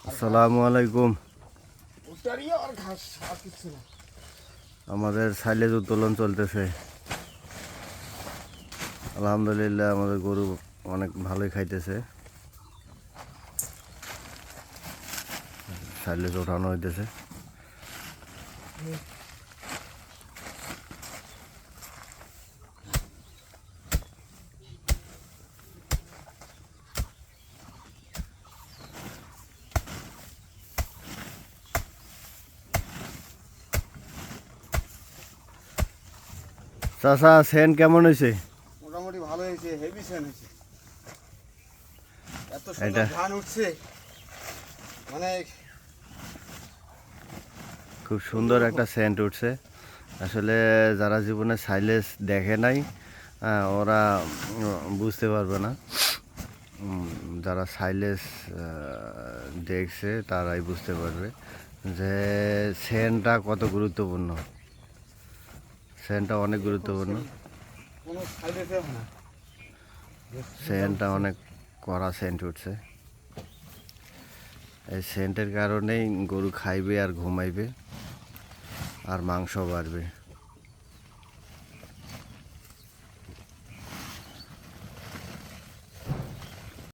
আসসালামু আলাইকুম। আমাদের সাইলেজ উত্তোলন চলতেছে। আলহামদুলিল্লাহ আমাদের গরু অনেক ভালোই খাইতেছে। সাইলেজ ওঠানো হইতেছে। চাচা সেন কেমন হয়েছে? মোটামুটি ভালো হয়েছে, হেভি সেন হয়েছে। এত সুন্দর ধান উঠছে, মানে খুব সুন্দর একটা সেন্ট উঠছে। আসলে যারা জীবনে সাইলেজ দেখে নাই ওরা বুঝতে পারবে না। যারা সাইলেজ দেখছে তারাই বুঝতে পারবে যে সেন্টটা কত গুরুত্বপূর্ণ। সেন্টটা অনেক গুরুত্বপূর্ণ। সেন্টটা অনেক কড়া সেন্ট উঠছে। এই সেন্টের কারণেই গরু খাইবে আর ঘুমাইবে আর মাংস বাড়বে।